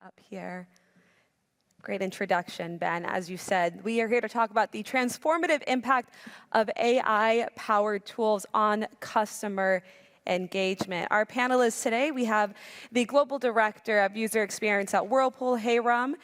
Up here. Great introduction, Ben. As you said, we are here to talk about the transformative impact of AI-powered tools on customer engagement. Our panelists today, we have the Global Director of User Experience at Whirlpool, Heramb.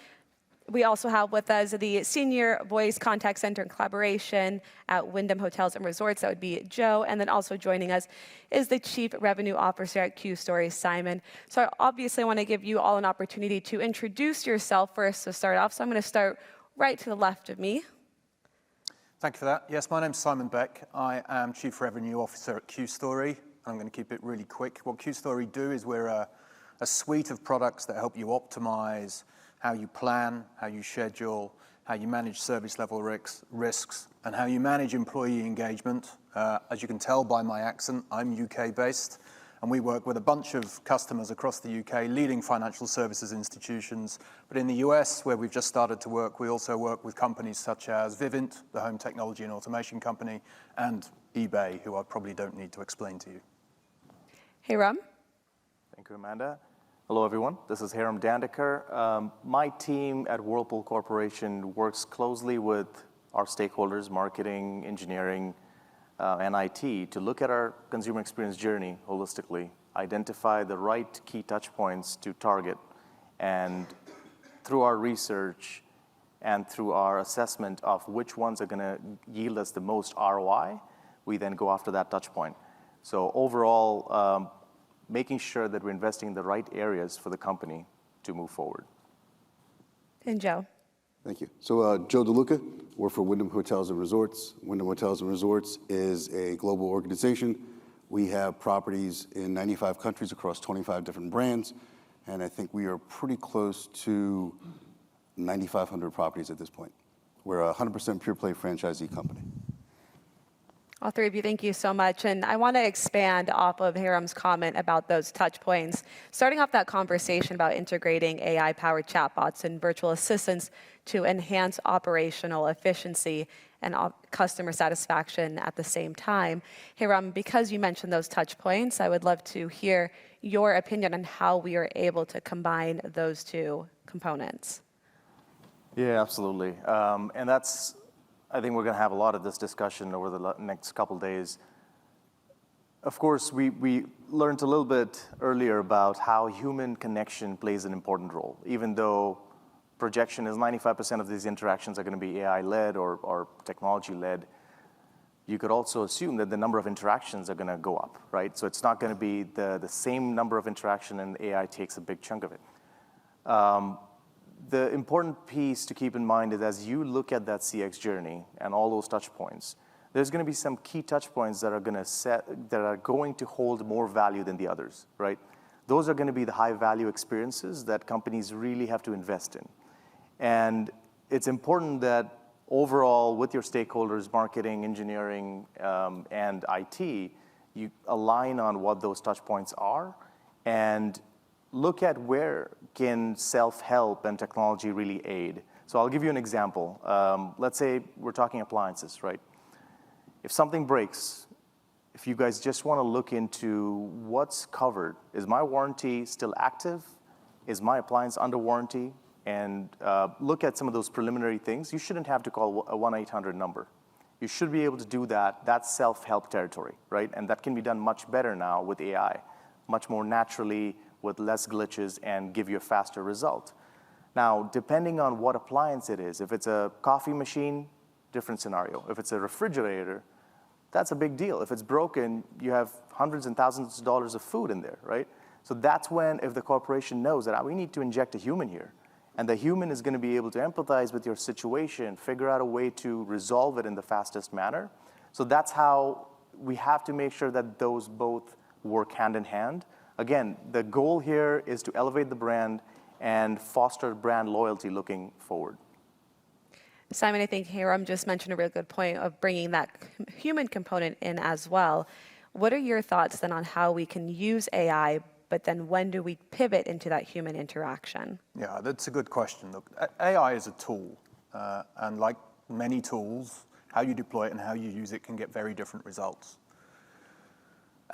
We also have with us the Senior Voice Contact Center and Collaboration at Wyndham Hotels and Resorts. That would be Joe. And then also joining us is the Chief Revenue Officer at QStory, Simon. So I obviously want to give you all an opportunity to introduce yourself first to start off. So I'm going to start right to the left of me. Thank you for that. Yes, my name's Simon Beck. I am Chief Revenue Officer at QStory. I'm going to keep it really quick. What QStory do is we're a suite of products that help you optimize how you plan, how you schedule, how you manage service level risks, and how you manage employee engagement. As you can tell by my accent, I'm UK based, and we work with a bunch of customers across the UK, leading financial services institutions. But in the US, where we've just started to work, we also work with companies such as Vivint, the home technology and automation company, and eBay, who I probably don't need to explain to you. Heramb. Thank you, Amanda. Hello, everyone. This is Heramb Dandekar. My team at Whirlpool Corporation works closely with our stakeholders, marketing, engineering, and IT, to look at our consumer experience journey holistically, identify the right key touch points to target, and through our research and through our assessment of which ones are going to yield us the most ROI, we then go after that touch point. So overall, making sure that we're investing in the right areas for the company to move forward. And Joe. Thank you. So Joe DeLuca, work for Wyndham Hotels and Resorts. Wyndham Hotels and Resorts is a global organization. We have properties in 95 countries across 25 different brands, and I think we are pretty close to 9,500 properties at this point. We're a 100% pure play franchisee company. All three of you, thank you so much. And I want to expand off of Heramb's comment about those touch points. Starting off that conversation about integrating AI-powered chatbots and virtual assistants to enhance operational efficiency and customer satisfaction at the same time. Heramb, because you mentioned those touch points, I would love to hear your opinion on how we are able to combine those two components. Yeah, absolutely. And that's, I think we're going to have a lot of this discussion over the next couple of days. Of course, we learned a little bit earlier about how human connection plays an important role. Even though projection is 95% of these interactions are going to be AI-led or technology-led, you could also assume that the number of interactions are going to go up, right? So it's not going to be the same number of interaction, and AI takes a big chunk of it. The important piece to keep in mind is as you look at that CX journey and all those touch points, there's going to be some key touch points that are going to hold more value than the others, right? Those are going to be the high value experiences that companies really have to invest in. And it's important that overall with your stakeholders, marketing, engineering, and IT, you align on what those touch points are and look at where can self-help and technology really aid. So I'll give you an example. Let's say we're talking appliances, right? If something breaks, if you guys just want to look into what's covered, is my warranty still active? Is my appliance under warranty? And look at some of those preliminary things. You shouldn't have to call a 1-800 number. You should be able to do that. That's self-help territory, right? And that can be done much better now with AI, much more naturally, with less glitches, and give you a faster result. Now, depending on what appliance it is, if it's a coffee machine, different scenario. If it's a refrigerator, that's a big deal. If it's broken, you have hundreds and thousands of dollars of food in there, right? So that's when, if the corporation knows that we need to inject a human here, and the human is going to be able to empathize with your situation, figure out a way to resolve it in the fastest manner. So that's how we have to make sure that those both work hand in hand. Again, the goal here is to elevate the brand and foster brand loyalty looking forward. Simon, I think Heramb just mentioned a real good point of bringing that human component in as well. What are your thoughts then on how we can use AI, but then when do we pivot into that human interaction? Yeah, that's a good question. Look, AI is a tool, and like many tools, how you deploy it and how you use it can get very different results.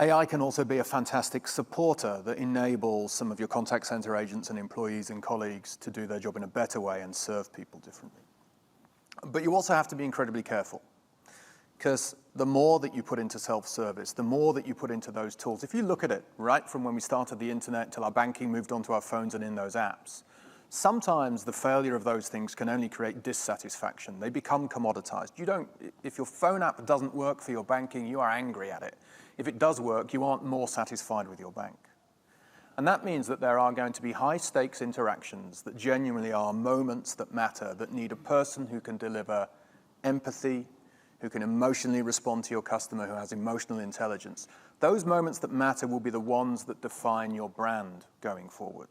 AI can also be a fantastic supporter that enables some of your contact center agents and employees and colleagues to do their job in a better way and serve people differently. But you also have to be incredibly careful, because the more that you put into self-service, the more that you put into those tools, if you look at it right from when we started the internet till our banking moved onto our phones and in those apps, sometimes the failure of those things can only create dissatisfaction. They become commoditized. If your phone app doesn't work for your banking, you are angry at it. If it does work, you aren't more satisfied with your bank. And that means that there are going to be high-stakes interactions that genuinely are moments that matter, that need a person who can deliver empathy, who can emotionally respond to your customer, who has emotional intelligence. Those moments that matter will be the ones that define your brand going forward.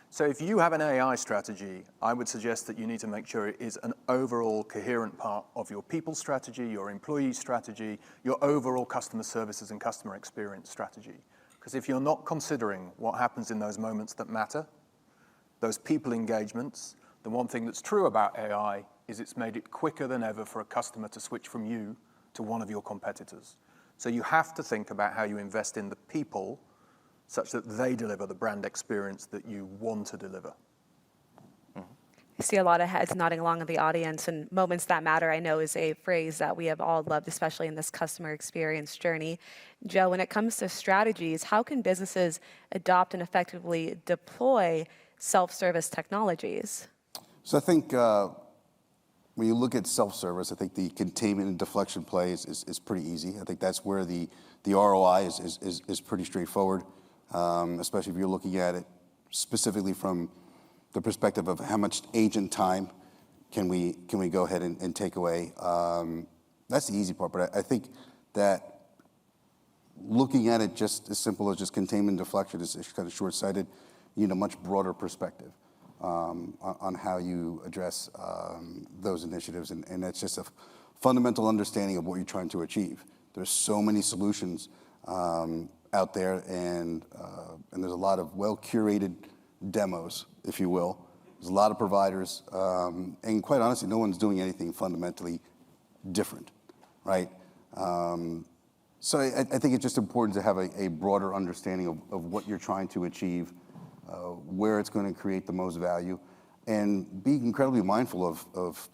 So if you have an AI strategy, I would suggest that you need to make sure it is an overall coherent part of your people strategy, your employee strategy, your overall customer services and customer experience strategy. Because if you're not considering what happens in those moments that matter, those people engagements, the one thing that's true about AI is it's made it quicker than ever for a customer to switch from you to one of your competitors. So you have to think about how you invest in the people such that they deliver the brand experience that you want to deliver. I see a lot of heads nodding along in the audience, and moments that matter, I know, is a phrase that we have all loved, especially in this customer experience journey. Joe, when it comes to strategies, how can businesses adopt and effectively deploy self-service technologies? So I think when you look at self-service, I think the containment and deflection play is pretty easy. I think that's where the ROI is pretty straightforward, especially if you're looking at it specifically from the perspective of how much agent time can we go ahead and take away. That's the easy part, but I think that looking at it just as simple as just containment and deflection is kind of short-sighted. You need a much broader perspective on how you address those initiatives, and that's just a fundamental understanding of what you're trying to achieve. There's so many solutions out there, and there's a lot of well-curated demos, if you will. There's a lot of providers, and quite honestly, no one's doing anything fundamentally different, right? So I think it's just important to have a broader understanding of what you're trying to achieve, where it's going to create the most value, and be incredibly mindful of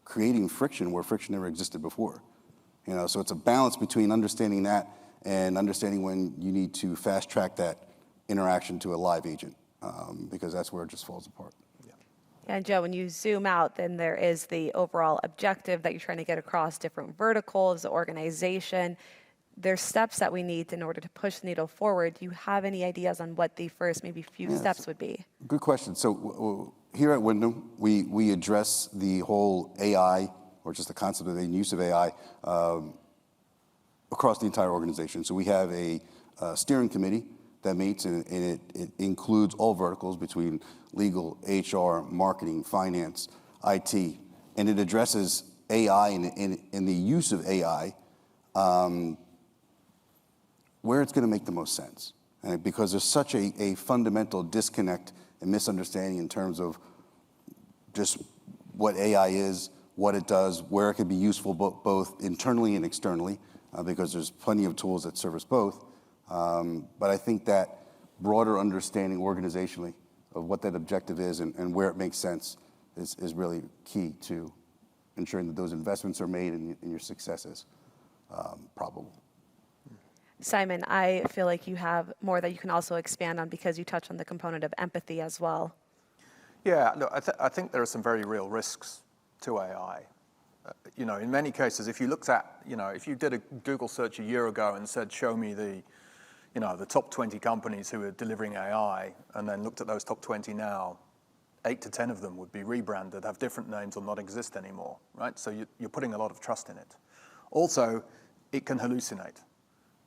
creating friction where friction never existed before. So it's a balance between understanding that and understanding when you need to fast track that interaction to a live agent, because that's where it just falls apart. And Joe, when you zoom out, then there is the overall objective that you're trying to get across different verticals, the organization. There's steps that we need in order to push the needle forward. Do you have any ideas on what the first maybe few steps would be? Good question. So here at Wyndham, we address the whole AI, or just the concept of the use of AI, across the entire organization. So we have a steering committee that meets, and it includes all verticals between legal, HR, marketing, finance, IT, and it addresses AI and the use of AI where it's going to make the most sense. And because there's such a fundamental disconnect and misunderstanding in terms of just what AI is, what it does, where it can be useful both internally and externally, because there's plenty of tools that service both. But I think that broader understanding organizationally of what that objective is and where it makes sense is really key to ensuring that those investments are made and your success is probable. Simon, I feel like you have more that you can also expand on because you touched on the component of empathy as well. Yeah, look, I think there are some very real risks to AI. In many cases, if you looked at, if you did a Google search a year ago and said, show me the top 20 companies who are delivering AI, and then looked at those top 20 now, 8 to 10 of them would be rebranded, have different names, or not exist anymore, right? So you're putting a lot of trust in it. Also, it can hallucinate.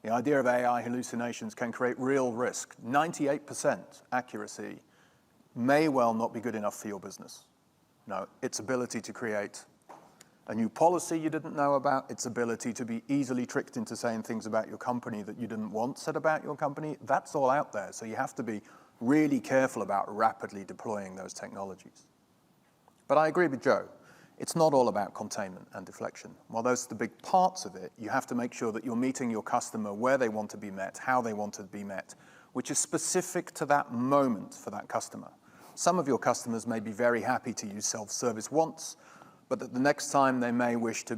The idea of AI hallucinations can create real risk. 98% accuracy may well not be good enough for your business. Its ability to create a new policy you didn't know about, its ability to be easily tricked into saying things about your company that you didn't want said about your company, that's all out there. So you have to be really careful about rapidly deploying those technologies. But I agree with Joe. it's not all about containment and deflection. While those are the big parts of it, you have to make sure that you're meeting your customer where they want to be met, how they want to be met, which is specific to that moment for that customer. Some of your customers may be very happy to use self-service once, but that the next time they may wish to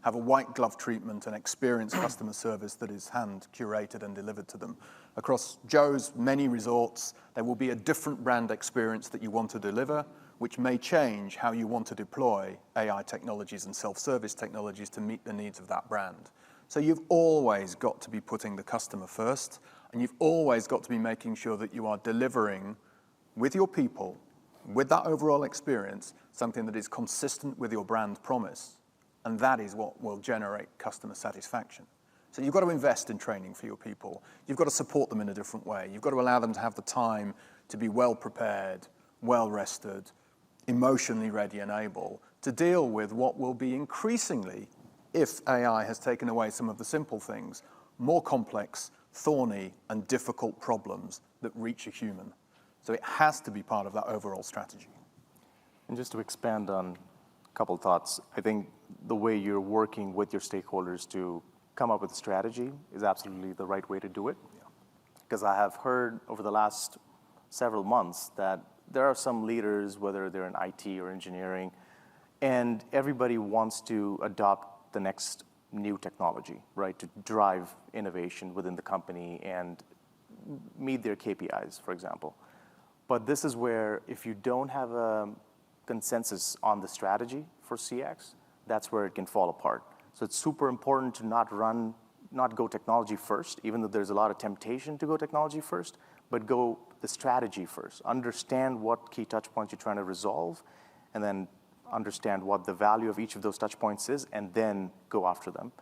have a white glove treatment and experience customer service that is hand curated and delivered to them. Across Joe's many resorts, there will be a different brand experience that you want to deliver, which may change how you want to deploy AI technologies and self-service technologies to meet the needs of that brand. So you've always got to be putting the customer first, and you've always got to be making sure that you are delivering with your people, with that overall experience, something that is consistent with your brand promise, and that is what will generate customer satisfaction. So you've got to invest in training for your people. You've got to support them in a different way. You've got to allow them to have the time to be well prepared, well rested, emotionally ready and able to deal with what will be increasingly, if AI has taken away some of the simple things, more complex, thorny, and difficult problems that reach a human. So it has to be part of that overall strategy. And just to expand on a couple thoughts, I think the way you're working with your stakeholders to come up with a strategy is absolutely the right way to do it. Because I have heard over the last several months that there are some leaders, whether they're in IT or engineering, and everybody wants to adopt the next new technology, right, to drive innovation within the company and meet their KPIs, for example. But this is where if you don't have a consensus on the strategy for CX, that's where it can fall apart. So it's super important to not go technology first, even though there's a lot of temptation to go technology first, but go the strategy first. Understand what key touch points you're trying to resolve, and then understand what the value of each of those touch points is, and then go after them.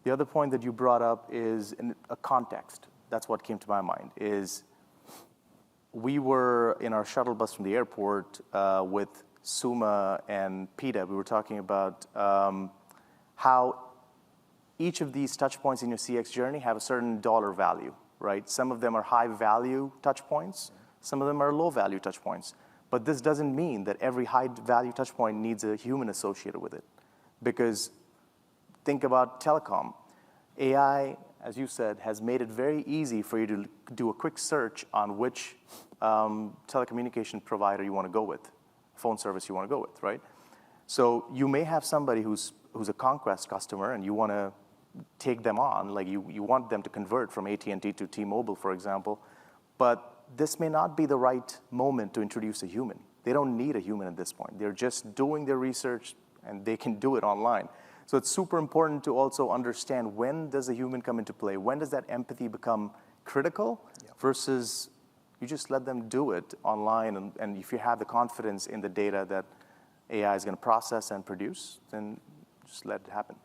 The other point that you brought up is in a context. That's what came to my mind, is we were in our shuttle bus from the airport with Suma and PETA. We were talking about how each of these touch points in your CX journey have a certain dollar value, right? Some of them are high value touch points. Some of them are low value touch points. But this doesn't mean that every high value touch point needs a human associated with it. Because think about telecom. AI, as you said, has made it very easy for you to do a quick search on which telecommunication provider you want to go with, phone service you want to go with, right? So you may have somebody who's a Conquest customer and you want to take them on, like you want them to convert from AT&T to T-Mobile, for example, but this may not be the right moment to introduce a human. They don't need a human at this point. They're just doing their research and they can do it online. So it's super important to also understand when does a human come into play? When does that empathy become critical versus you just let them do it online, and if you have the confidence in the data that AI is going to process and produce, then just let it happen.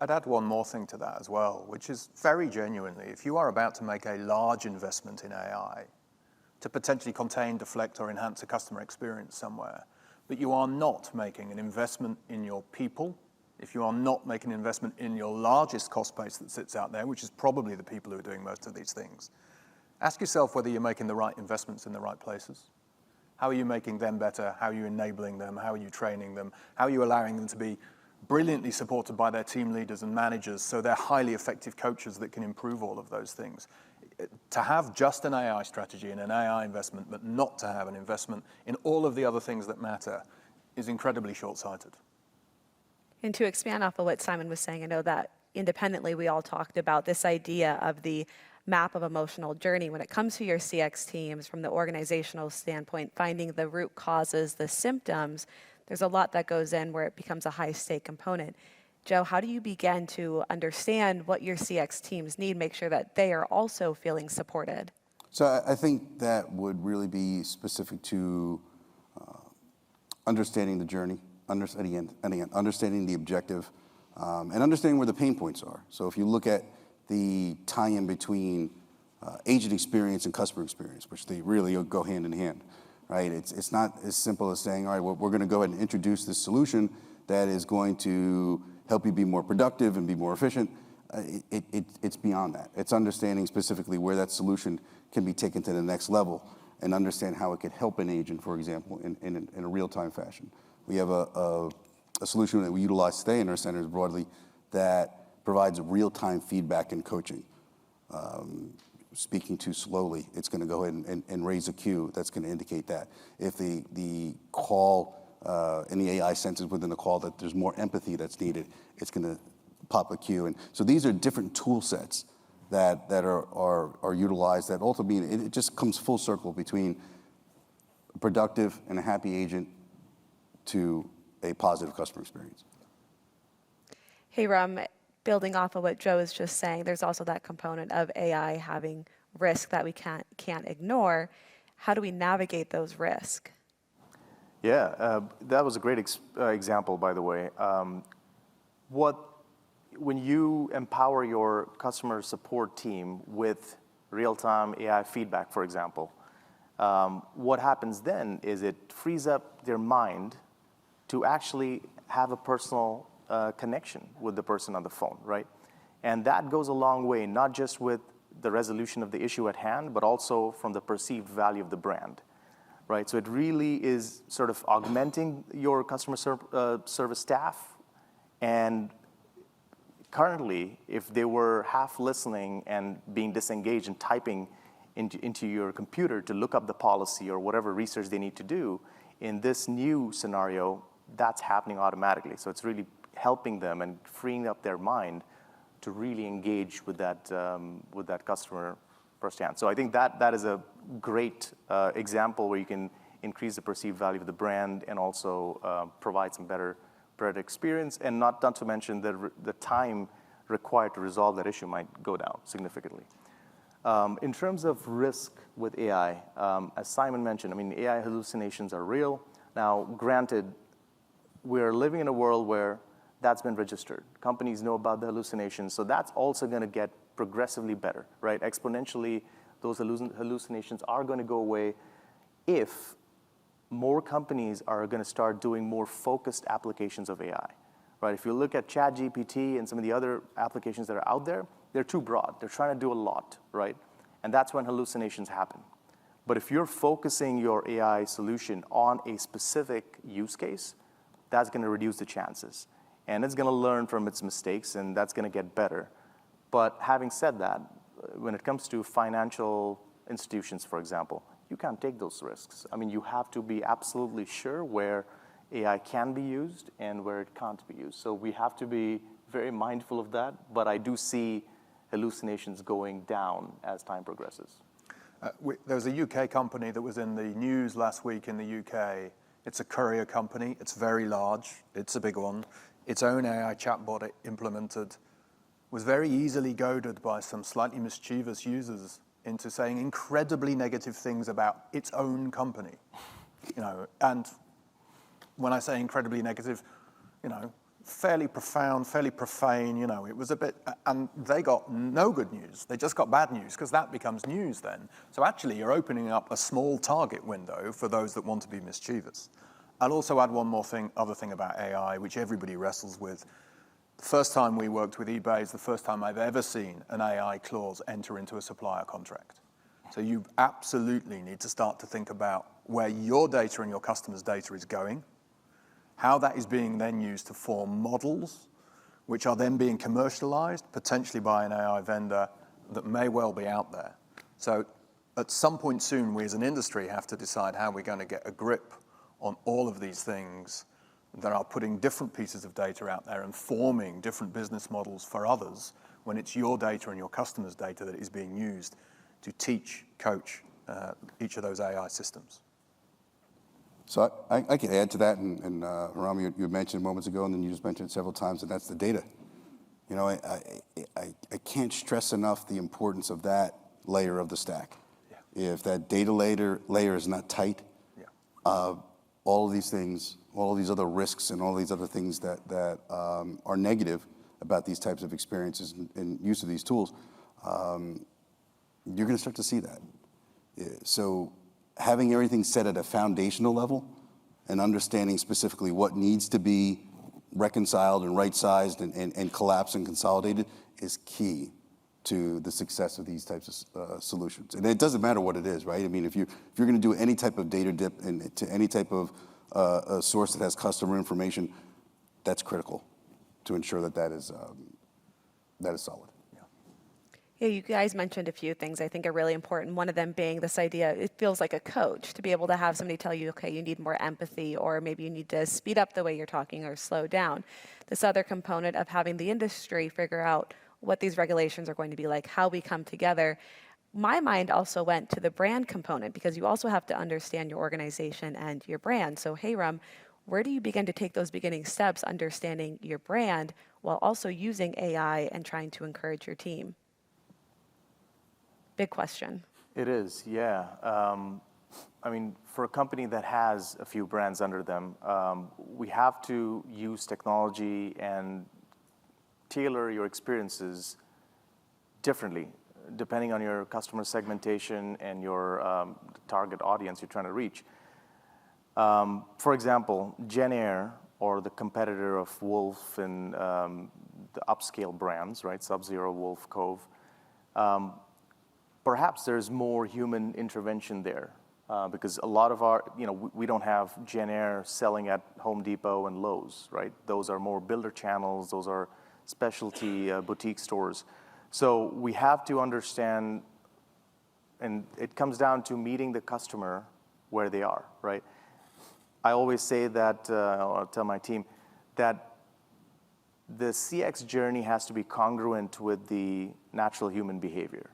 I'd add one more thing to that as well, which is very genuinely, if you are about to make a large investment in AI to potentially contain, deflect, or enhance a customer experience somewhere, but you are not making an investment in your people, if you are not making an investment in your largest cost base that sits out there, which is probably the people who are doing most of these things, ask yourself whether you're making the right investments in the right places. How are you making them better? How are you enabling them? How are you training them? How are you allowing them to be brilliantly supported by their team leaders and managers so they're highly effective coaches that can improve all of those things? To have just an AI strategy and an AI investment, but not to have an investment in all of the other things that matter is incredibly short-sighted. And to expand off of what Simon was saying, I know that independently we all talked about this idea of the map of emotional journey when it comes to your CX teams from the organizational standpoint, finding the root causes, the symptoms. There's a lot that goes in where it becomes a high-stake component. Joe, how do you begin to understand what your CX teams need, make sure that they are also feeling supported? So I think that would really be specific to understanding the journey, understanding the objective, and understanding where the pain points are. So if you look at the tie-in between agent experience and customer experience, which they really go hand in hand, right? It's not as simple as saying, all right, well, we're going to go ahead and introduce this solution that is going to help you be more productive and be more efficient. It's beyond that. It's understanding specifically where that solution can be taken to the next level and understand how it could help an agent, for example, in a real-time fashion. We have a solution that we utilize today in our centers broadly that provides real-time feedback and coaching. Speaking too slowly, it's going to go ahead and raise a cue that's going to indicate that. If the call, and the AI senses within the call that there's more empathy that's needed, it's going to pop a cue. And so these are different tool sets that are utilized that ultimately, it just comes full circle between a productive and a happy agent to a positive customer experience. Heramb, building off of what Joe is just saying, there's also that component of AI having risk that we can't ignore. How do we navigate those risks? Yeah, that was a great example, by the way. When you empower your customer support team with real-time AI feedback, for example, what happens then is it frees up their mind to actually have a personal connection with the person on the phone, right? And that goes a long way, not just with the resolution of the issue at hand, but also from the perceived value of the brand, right? So it really is sort of augmenting your customer service staff. And currently, if they were half listening and being disengaged and typing into your computer to look up the policy or whatever research they need to do, in this new scenario, that's happening automatically. So it's really helping them and freeing up their mind to really engage with that customer firsthand. So I think that is a great example where you can increase the perceived value of the brand and also provide some better experience, and not to mention the time required to resolve that issue might go down significantly. In terms of risk with AI, as Simon mentioned, I mean, AI hallucinations are real. Now, granted, we're living in a world where that's been registered. Companies know about the hallucinations, so that's also going to get progressively better, right? Exponentially, those hallucinations are going to go away if more companies are going to start doing more focused applications of AI, right? If you look at ChatGPT and some of the other applications that are out there, they're too broad. They're trying to do a lot, right? And that's when hallucinations happen. But if you're focusing your AI solution on a specific use case, that's going to reduce the chances. And it's going to learn from its mistakes, and that's going to get better. But having said that, when it comes to financial institutions, for example, you can't take those risks. I mean, you have to be absolutely sure where AI can be used and where it can't be used. So we have to be very mindful of that, but I do see hallucinations going down as time progresses. There was a UK company that was in the news last week in the UK. It's a courier company. It's very large. It's a big one. Its own AI chatbot it implemented was very easily goaded by some slightly mischievous users into saying incredibly negative things about its own company. And when I say incredibly negative, fairly profound, fairly profane, it was a bit, and they got no good news. They just got bad news, because that becomes news then. So actually, you're opening up a small target window for those that want to be mischievous. I'll also add one more other thing about AI, which everybody wrestles with. The first time we worked with eBay is the first time I've ever seen an AI clause enter into a supplier contract. So you absolutely need to start to think about where your data and your customers' data is going, how that is being then used to form models, which are then being commercialized, potentially by an AI vendor that may well be out there. So at some point soon, we as an industry have to decide how we're going to get a grip on all of these things that are putting different pieces of data out there and forming different business models for others when it's your data and your customers' data that is being used to teach, coach each of those AI systems. So I can add to that, and Heramb, you mentioned moments ago, and then you just mentioned it several times, and that's the data. I can't stress enough the importance of that layer of the stack. Yeah. If that data layer is not tight, yeah. All of these things, all of these other risks and all these other things that are negative about these types of experiences and use of these tools, you're going to start to see that. Yeah. So having everything set at a foundational level and understanding specifically what needs to be reconciled and right-sized and collapsed and consolidated is key to the success of these types of solutions. And it doesn't matter what it is, right? I mean, if you're going to do any type of data dip into any type of a source that has customer information, that's critical to ensure that that is solid. Yeah, you guys mentioned a few things I think are really important. One of them being this idea, it feels like a coach to be able to have somebody tell you, okay, you need more empathy, or maybe you need to speed up the way you're talking or slow down. This other component of having the industry figure out what these regulations are going to be like, how we come together. My mind also went to the brand component because you also have to understand your organization and your brand. So, Heramb, where do you begin to take those beginning steps understanding your brand while also using AI and trying to encourage your team? Big question. It is, yeah. I mean, for a company that has a few brands under them, we have to use technology and tailor your experiences differently, depending on your customer segmentation and your target audience you're trying to reach. For example, Genair, or the competitor of Wolf and the upscale brands, right? Sub-Zero, Wolf, Cove. Perhaps there's more human intervention there because a lot of our, we don't have Genair selling at Home Depot and Lowe's, right? Those are more builder channels. Those are specialty boutique stores. So we have to understand, and it comes down to meeting the customer where they are, right? I always say that, I'll tell my team, that the CX journey has to be congruent with the natural human behavior.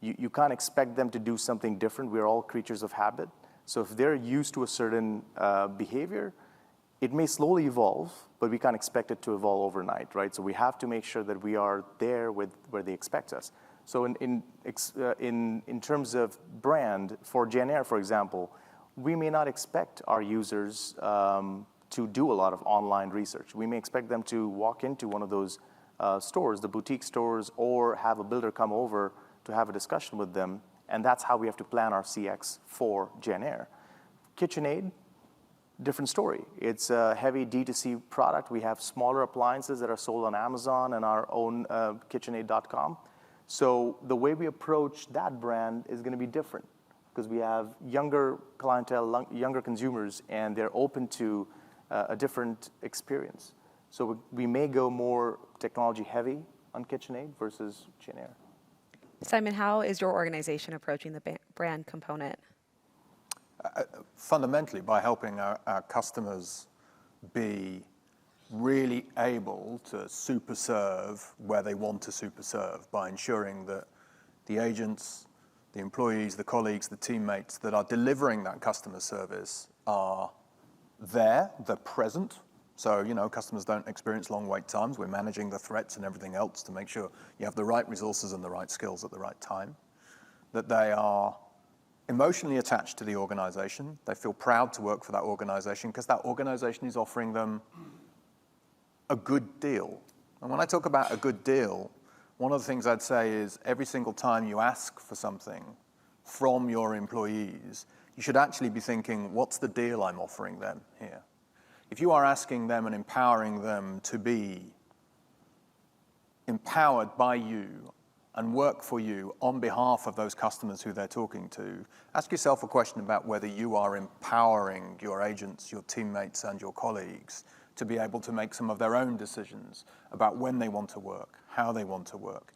You can't expect them to do something different. We're all creatures of habit. So if they're used to a certain behavior, it may slowly evolve, but we can't expect it to evolve overnight, right? So we have to make sure that we are there with where they expect us. So in terms of brand, for Genair, for example, we may not expect our users to do a lot of online research. We may expect them to walk into one of those stores, the boutique stores, or have a builder come over to have a discussion with them, and that's how we have to plan our CX for Genair. KitchenAid, different story. It's a heavy D2C product. We have smaller appliances that are sold on Amazon and our own KitchenAid.com. So the way we approach that brand is going to be different because we have younger clientele, younger consumers, and they're open to a different experience. So we may go more technology heavy on KitchenAid versus Genair. Simon, how is your organization approaching the brand component? Fundamentally, by helping our customers be really able to super serve where they want to super serve by ensuring that the agents, the employees, the colleagues, the teammates that are delivering that customer service are there, they're present. So, customers don't experience long wait times. We're managing the threats and everything else to make sure you have the right resources and the right skills at the right time. That they are emotionally attached to the organization. They feel proud to work for that organization because that organization is offering them a good deal. And when I talk about a good deal, one of the things I'd say is every single time you ask for something from your employees, you should actually be thinking, what's the deal I'm offering them here? If you are asking them and empowering them to be empowered by you and work for you on behalf of those customers who they're talking to, ask yourself a question about whether you are empowering your agents, your teammates, and your colleagues to be able to make some of their own decisions about when they want to work, how they want to work.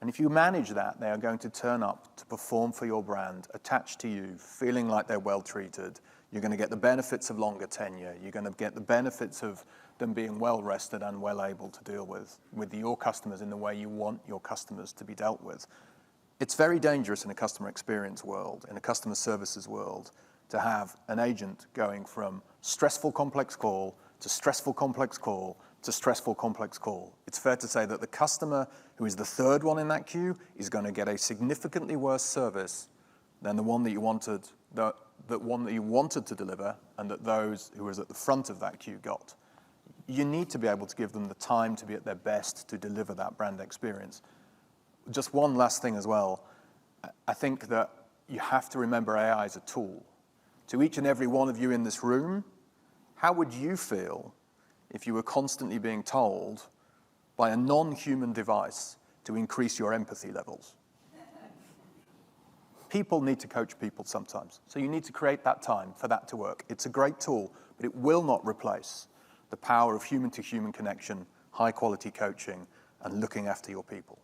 And if you manage that, they are going to turn up to perform for your brand, attached to you, feeling like they're well treated. You're going to get the benefits of longer tenure. You're going to get the benefits of them being well rested and well able to deal with your customers in the way you want your customers to be dealt with. It's very dangerous in a customer experience world, in a customer services world, to have an agent going from stressful complex call to stressful complex call to stressful complex call. It's fair to say that the customer who is the third one in that queue is going to get a significantly worse service than the one that you wanted, the one that you wanted to deliver, and that those who was at the front of that queue got. You need to be able to give them the time to be at their best to deliver that brand experience. Just one last thing as well. I think that you have to remember AI as a tool. To each and every one of you in this room, how would you feel if you were constantly being told by a non-human device to increase your empathy levels? People need to coach people sometimes. So you need to create that time for that to work. It's a great tool, but it will not replace the power of human-to-human connection, high-quality coaching, and looking after your people.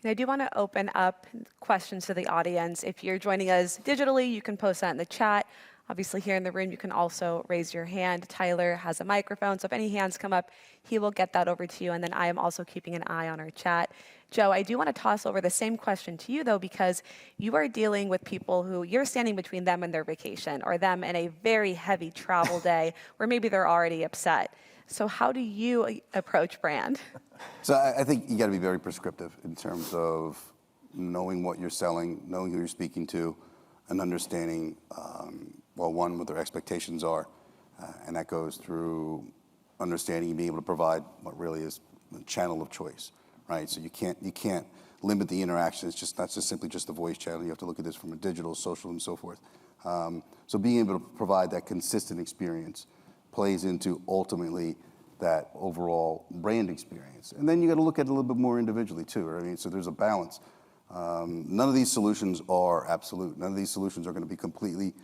And I do want to open up questions to the audience. If you're joining us digitally, you can post that in the chat. Obviously, here in the room, you can also raise your hand. Tyler has a microphone, so if any hands come up, he will get that over to you. And then I am also keeping an eye on our chat. Joe, I do want to toss over the same question to you, though, because you are dealing with people who you're standing between them and their vacation, or them in a very heavy travel day where maybe they're already upset. So how do you approach brand? So I think you got to be very prescriptive in terms of knowing what you're selling, knowing who you're speaking to, and understanding, well, one, what their expectations are, and that goes through understanding and being able to provide what really is a channel of choice, right? So you can't limit the interaction. It's just not just simply just the voice channel. You have to look at this from a digital, social, and so forth. So being able to provide that consistent experience plays into ultimately that overall brand experience. And then you got to look at it a little bit more individually too, right? I mean, so there's a balance. None of these solutions are absolute. None of these solutions are going to be completely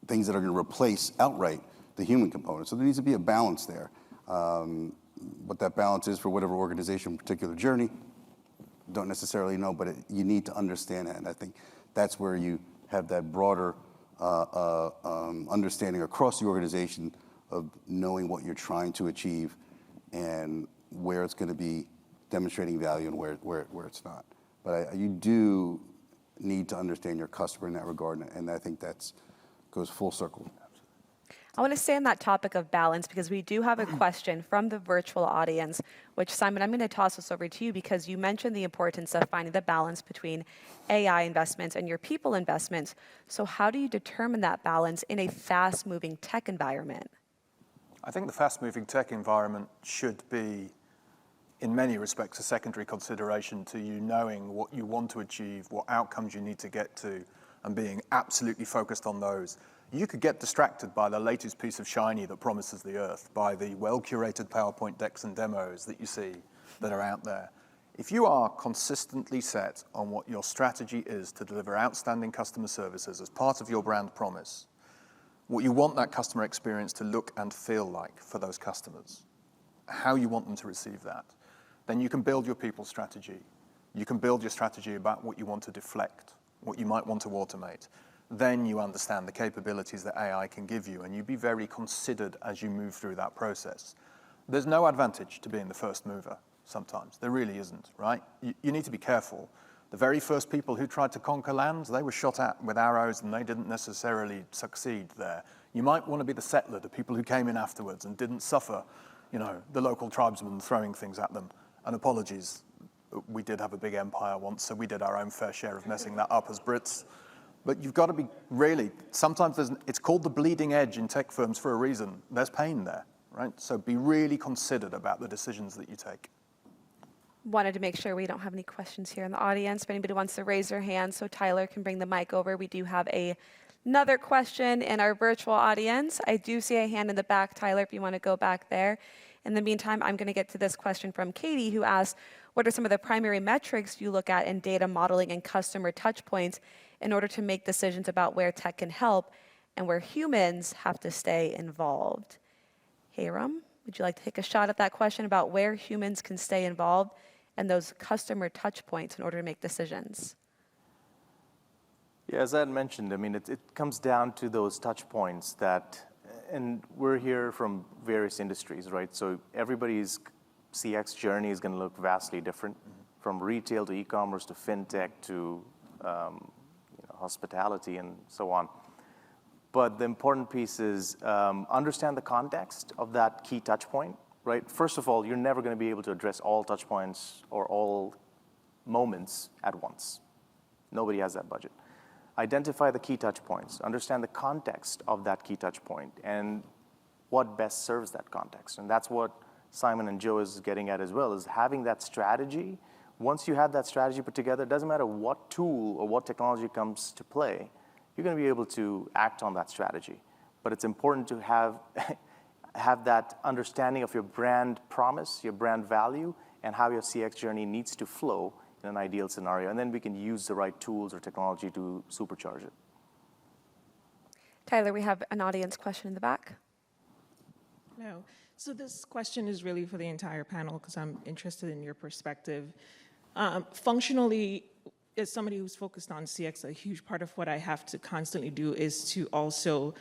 things that are going to replace outright the human component. So there needs to be a balance there. What that balance is for whatever organization, particular journey, don't necessarily know, but you need to understand that. And I think that's where you have that broader understanding across the organization of knowing what you're trying to achieve and where it's going to be demonstrating value and where it's not. But you do need to understand your customer in that regard, and I think that's goes full circle. I want to stay on that topic of balance because we do have a question from the virtual audience, which, Simon, I'm going to toss this over to you because you mentioned the importance of finding the balance between AI investments and your people investments. So how do you determine that balance in a fast-moving tech environment? I think the fast-moving tech environment should be, in many respects, a secondary consideration to you knowing what you want to achieve, what outcomes you need to get to, and being absolutely focused on those. You could get distracted by the latest piece of shiny that promises the earth, by the well-curated PowerPoint decks and demos that you see that are out there. If you are consistently set on what your strategy is to deliver outstanding customer services as part of your brand promise, what you want that customer experience to look and feel like for those customers, how you want them to receive that, then you can build your people strategy. You can build your strategy about what you want to deflect, what you might want to automate. Then you understand the capabilities that AI can give you, and you be very considered as you move through that process. There's no advantage to being the first mover sometimes. There really isn't, right? You need to be careful. The very first people who tried to conquer lands, they were shot at with arrows, and they didn't necessarily succeed there. You might want to be the settler, the people who came in afterwards and didn't suffer, the local tribesmen throwing things at them. And apologies, we did have a big empire once, so we did our own fair share of messing that up as Brits. But you've got to be really, sometimes it's called the bleeding edge in tech firms for a reason. There's pain there, right? So be really considered about the decisions that you take. Wanted to make sure we don't have any questions here in the audience. If anybody wants to raise their hand so Tyler can bring the mic over. We do have another question in our virtual audience. I do see a hand in the back, Tyler, if you want to go back there. In the meantime, I'm going to get to this question from Katie, who asked, what are some of the primary metrics you look at in data modeling and customer touch points in order to make decisions about where tech can help and where humans have to stay involved? Heramb, would you like to take a shot at that question about where humans can stay involved and those customer touch points in order to make decisions? Yeah, as I had mentioned, I mean, it comes down to those touch points that, and we're here from various industries, right? So everybody's CX journey is going to look vastly different, from retail to e-commerce to fintech to hospitality and so on. But the important piece is understand the context of that key touch point, right? First of all, you're never going to be able to address all touch points or all moments at once. Nobody has that budget. Identify the key touch points, understand the context of that key touch point, and what best serves that context. And that's what Simon and Joe is getting at as well, is having that strategy. Once you have that strategy put together, it doesn't matter what tool or what technology comes to play, you're going to be able to act on that strategy. But it's important to have that understanding of your brand promise, your brand value, and how your CX journey needs to flow in an ideal scenario, and then we can use the right tools or technology to supercharge it. Tyler, we have an audience question in the back. No. So this question is really for the entire panel because I'm interested in your perspective. Functionally, as somebody who's focused on CX, a huge part of what I have to constantly do is to also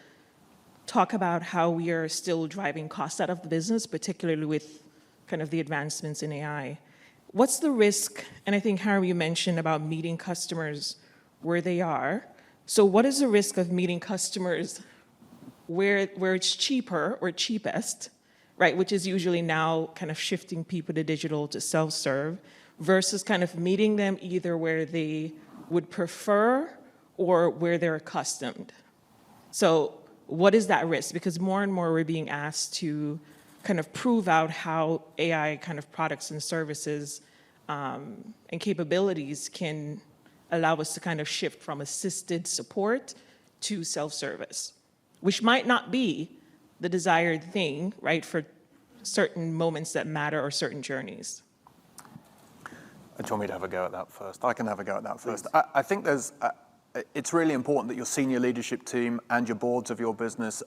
talk about how we are still driving costs out of the business, particularly with kind of the advancements in AI. What's the risk? And I think, Heramb, you mentioned about meeting customers where they are. So what is the risk of meeting customers where it's cheaper or cheapest, right, which is usually now kind of shifting people to digital, to self-serve, versus kind of meeting them either where they would prefer or where they're accustomed? So what is that risk? Because more and more we're being asked to kind of prove out how AI kind of products and services and capabilities can allow us to kind of shift from assisted support to self-service, which might not be the desired thing, right, for certain moments that matter or certain journeys. Do you want me to have a go at that first? I can have a go at that first. I think it's really important that your senior leadership team and your boards of your business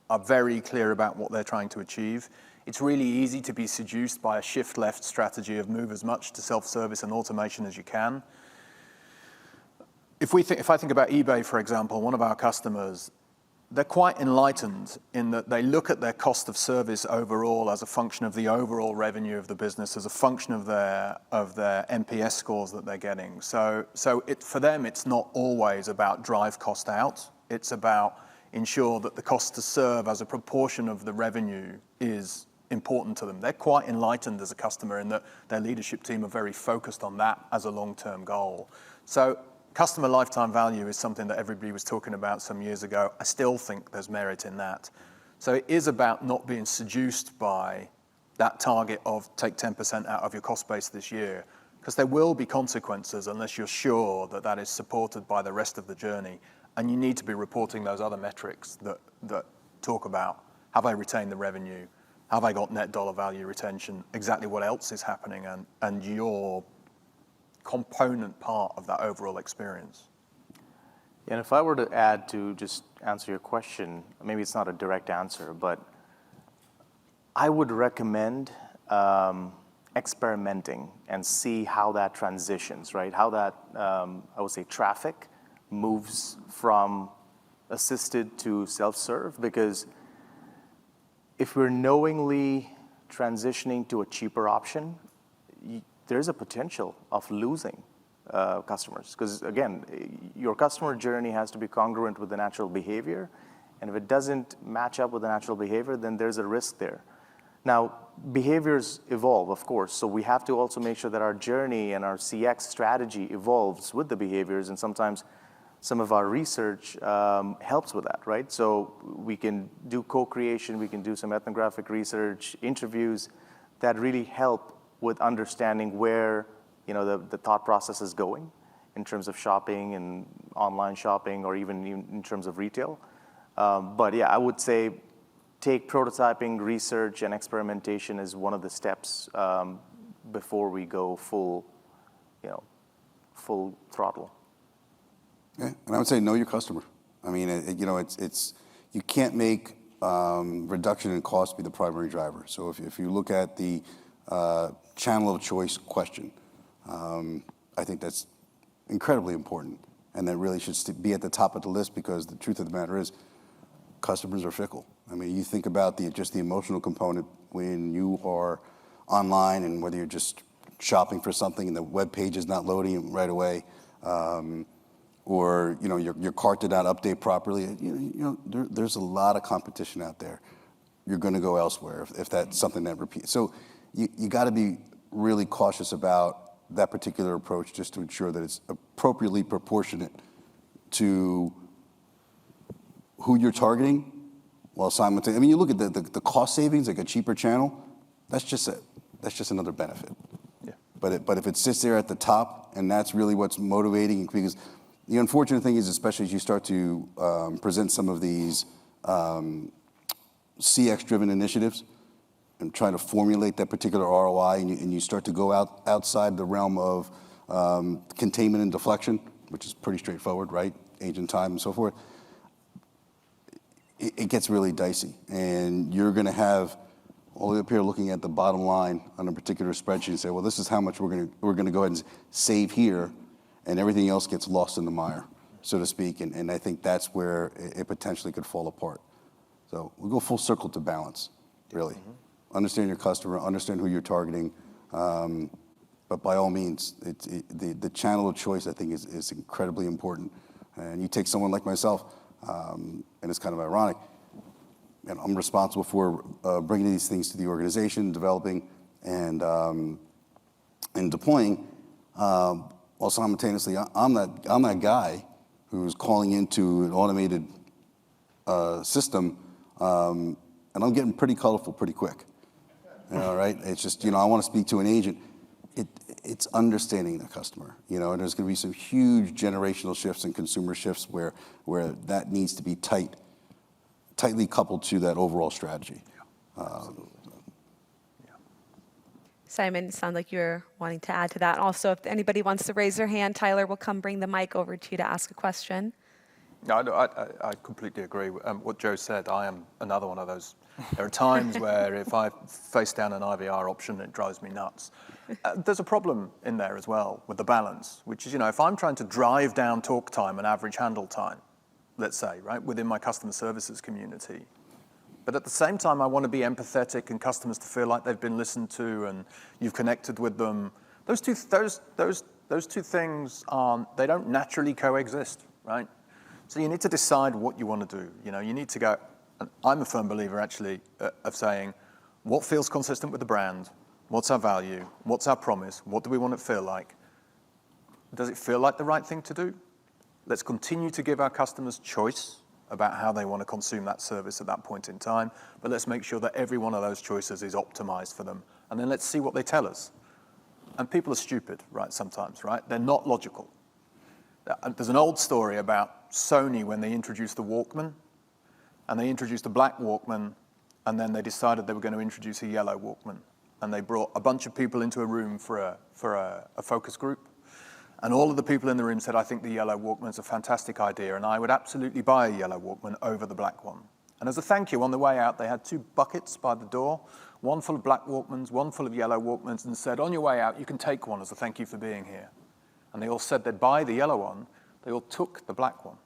are very clear about what they're trying to achieve. It's really easy to be seduced by a shift left strategy of move as much to self-service and automation as you can. If I think about eBay, for example, one of our customers, they're quite enlightened in that they look at their cost of service overall as a function of the overall revenue of the business, as a function of their NPS scores that they're getting. So for them, it's not always about drive cost out. It's about ensure that the cost to serve as a proportion of the revenue is important to them. They're quite enlightened as a customer in that their leadership team are very focused on that as a long-term goal. So customer lifetime value is something that everybody was talking about some years ago. I still think there's merit in that. So it is about not being seduced by that target of take 10% out of your cost base this year, because there will be consequences unless you're sure that that is supported by the rest of the journey. And you need to be reporting those other metrics that talk about, have I retained the revenue? Have I got net dollar value retention? Exactly what else is happening and your component part of that overall experience. And if I were to add to just answer your question, maybe it's not a direct answer, but I would recommend experimenting and see how that transitions, right? How that, I would say, traffic moves from assisted to self-serve, because if we're knowingly transitioning to a cheaper option, there's a potential of losing customers. Because again, your customer journey has to be congruent with the natural behavior. And if it doesn't match up with the natural behavior, then there's a risk there. Now, behaviors evolve, of course. So we have to also make sure that our journey and our CX strategy evolves with the behaviors. And sometimes some of our research helps with that, right? So we can do co-creation, we can do some ethnographic research, interviews that really help with understanding where the thought process is going in terms of shopping and online shopping, or even in terms of retail. But yeah, I would say take prototyping, research, and experimentation as one of the steps before we go full throttle. Yeah, and I would say know your customer. I mean, it's you can't make reduction in cost be the primary driver. So if you look at the channel of choice question, I think that's incredibly important, and that really should be at the top of the list, because the truth of the matter is customers are fickle. I mean, you think about just the emotional component when you are online, and whether you're just shopping for something and the web page is not loading right away, or your cart did not update properly. There's a lot of competition out there. You're going to go elsewhere if that's something that repeats. So you got to be really cautious about that particular approach, just to ensure that it's appropriately proportionate to who you're targeting, while simultaneously. I mean, you look at the cost savings, like a cheaper channel. That's just another benefit. Yeah. But if it sits there at the top, and that's really what's motivating, because the unfortunate thing is, especially as you start to present some of these CX-driven initiatives and trying to formulate that particular ROI, and you start to go outside the realm of Containment and deflection, which is pretty straightforward, right? Agent time and so forth. It gets really dicey, and you're going to have all the way up here looking at the bottom line on a particular spreadsheet and say, well, this is how much we're going to go ahead and save here, and everything else gets lost in the mire, so to speak, and I think that's where it potentially could fall apart. So we go full circle to balance, really. Understand your customer, understand who you're targeting, but by all means, the channel of choice, I think, is incredibly important. And you take someone like myself, and it's kind of ironic, and I'm responsible for bringing these things to the organization, developing and deploying, while simultaneously I'm that guy who's calling into an automated system, and I'm getting pretty colorful pretty quick. Right? It's just, I want to speak to an agent. It's understanding the customer, and there's going to be some huge generational shifts and consumer shifts where that needs to be tightly coupled to that overall strategy. Simon, it sounds like you're wanting to add to that. Also, if anybody wants to raise their hand, Tyler will come bring the mic over to you to ask a question. No, I completely agree with what Joe said. I am another one of those. There are times where if I face down an IVR option, it drives me nuts. There's a problem in there as well with the balance, which is, if I'm trying to drive down talk time and average handle time, let's say, right, within my customer services community, but at the same time, I want to be empathetic and customers to feel like they've been listened to and you've connected with them. Those two things they don't naturally coexist, right? So you need to decide what you want to do. You need to go, and I'm a firm believer actually of saying, what feels consistent with the brand? What's our value? What's our promise? What do we want it to feel like? Does it feel like the right thing to do? Let's continue to give our customers choice about how they want to consume that service at that point in time, but let's make sure that every one of those choices is optimized for them. And then let's see what they tell us. And people are stupid, right, sometimes, right? They're not logical. There's an old story about Sony when they introduced the Walkman, and they introduced a black Walkman, and then they decided they were going to introduce a yellow Walkman. And they brought a bunch of people into a room for a focus group. And all of the people in the room said, I think the yellow Walkman's a fantastic idea, and I would absolutely buy a yellow Walkman over the black one. And as a thank you, on the way out, they had 2 buckets by the door, one full of black Walkmans, one full of yellow Walkmans, and said, on your way out, you can take one as a thank you for being here. And they all said they'd buy the yellow one. They all took the black one.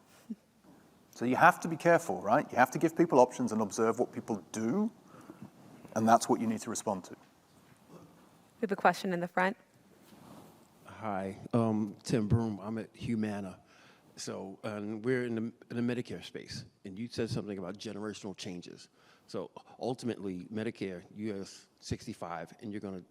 So you have to be careful, right? You have to give people options and observe what people do, and that's what you need to respond to. We have a question in the front. Hi, Tim Broom. I'm at Humana. So, and we're in the Medicare space, and you said something about generational changes. So ultimately, Medicare, you have 65, and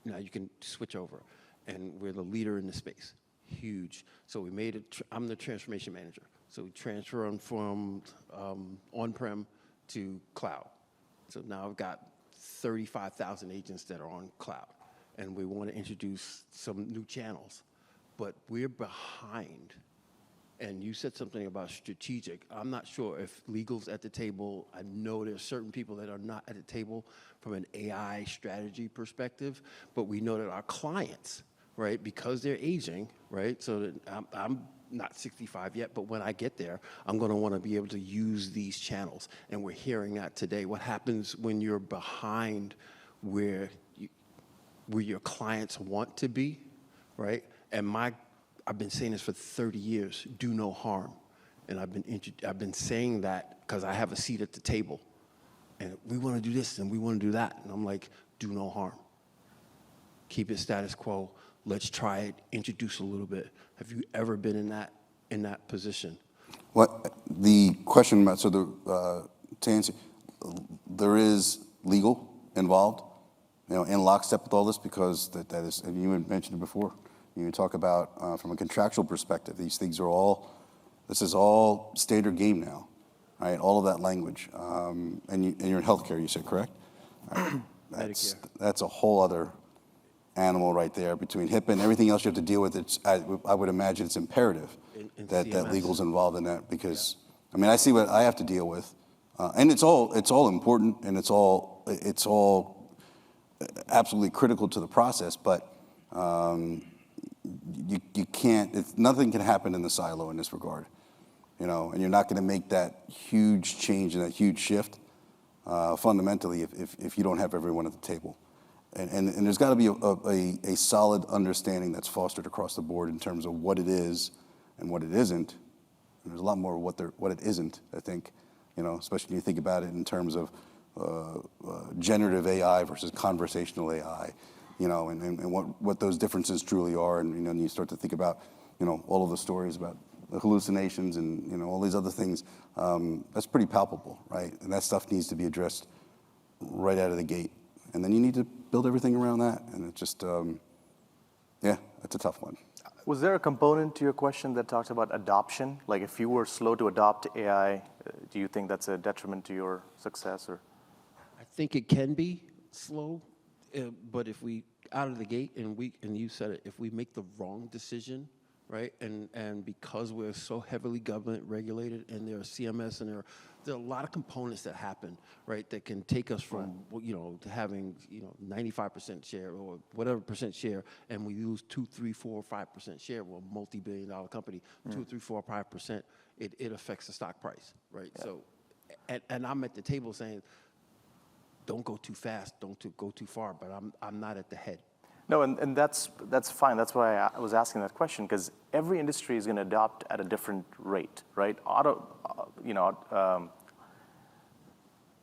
now you can switch over, and we're the leader in the space. Huge. So we made it. I'm the transformation manager. So we transfer them from on-prem to cloud. So now I've got 35,000 agents that are on cloud, and we want to introduce some new channels, but we're behind. And you said something about strategic. I'm not sure if legal's at the table. I know there's certain people that are not at the table from an AI strategy perspective, but we know that our clients, right, because they're aging, right, so that I'm not 65 yet, but when I get there, I'm going to want to be able to use these channels. And we're hearing that today. What happens when you're behind where your clients want to be, right? And I've been saying this for 30 years, do no harm. And I've been saying that because I have a seat at the table. And we want to do this and we want to do that. And I'm like, do no harm. Keep it status quo. Let's try it, introduce a little bit. Have you ever been in that position? What the question about, to answer, there is legal involved, in lockstep with all this, because that is, and you had mentioned it before. You talk about from a contractual perspective, these things are this is all standard game now, right? All of that language, and you're in healthcare, you said, correct? Right. That's a whole other animal right there between HIPAA and everything else you have to deal with. I would imagine it's imperative that legal's involved in that, because I see what I have to deal with, and it's all important, and it's all absolutely critical to the process. But you can't, nothing can happen in the silo in this regard, you know, and you're not going to make that huge change and that huge shift fundamentally if you don't have everyone at the table. And there's got to be a solid understanding that's fostered across the board in terms of what it is and what it isn't. And there's a lot more what it isn't, I think, you know, especially when you think about it in terms of generative AI versus conversational AI, you know, and what those differences truly are. And, you know, and you start to think about, you know, all of the stories about the hallucinations and, you know, all these other things. That's pretty palpable, right? And that stuff needs to be addressed right out of the gate. And then you need to build everything around that. And it's just, yeah, it's a tough one. Was there a component to your question that talked about adoption? Like if you were slow to adopt AI, do you think that's a detriment to your success? Or? I think it can be slow, but if we, out of the gate, and you said it, if we make the wrong decision, right, and because we're so heavily government regulated, and there are CMS, and there are a lot of components that happen, right, that can take us from, you know, to having, you know, 95% share or whatever percent share, and we lose 2, 3, 4, 5% share. We're a multi-billion-dollar company. 2, 3, 4, 5%. It affects the stock price, right? Yeah. So, and I'm at the table saying, don't go too fast, don't go too far, but I'm not at the head. No, and that's fine. That's why I was asking that question, because every industry is going to adopt at a different rate, right?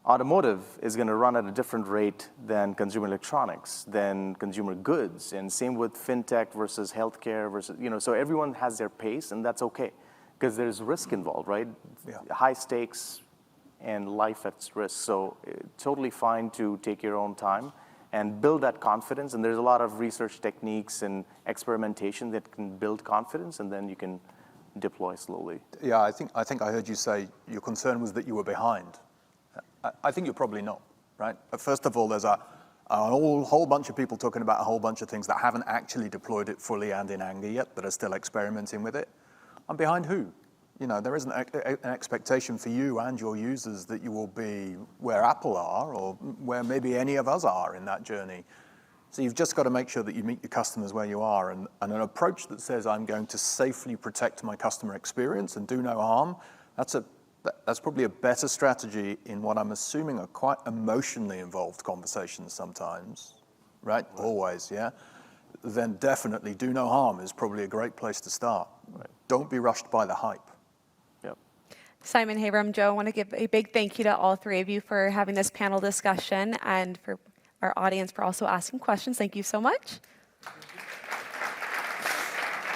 Automotive is going to run at a different rate than consumer electronics, than consumer goods, and same with fintech versus healthcare versus, you know, so everyone has their pace, and that's okay, because there's risk involved, right? Yeah. High stakes and life at risk. So totally fine to take your own time and build that confidence. And there's a lot of research techniques and experimentation that can build confidence, and then you can deploy slowly. Yeah, I think I heard you say your concern was that you were behind. I think you're probably not, right? First of all, there's a whole bunch of people talking about a whole bunch of things that haven't actually deployed it fully and in anger yet, that are still experimenting with it. I'm behind who? You know, there isn't an expectation for you and your users that you will be where Apple are or where maybe any of us are in that journey. So you've just got to make sure that you meet your customers where you are, and an approach that says I'm going to safely protect my customer experience and do no harm, that's probably a better strategy in what I'm assuming are quite emotionally involved conversations sometimes, right? Always, yeah? Then definitely do no harm is probably a great place to start. Right. Don't be rushed by the hype. Simon, Heramb, Joe, I want to give a big thank you to all three of you for having this panel discussion, and for our audience for also asking questions. Thank you so much.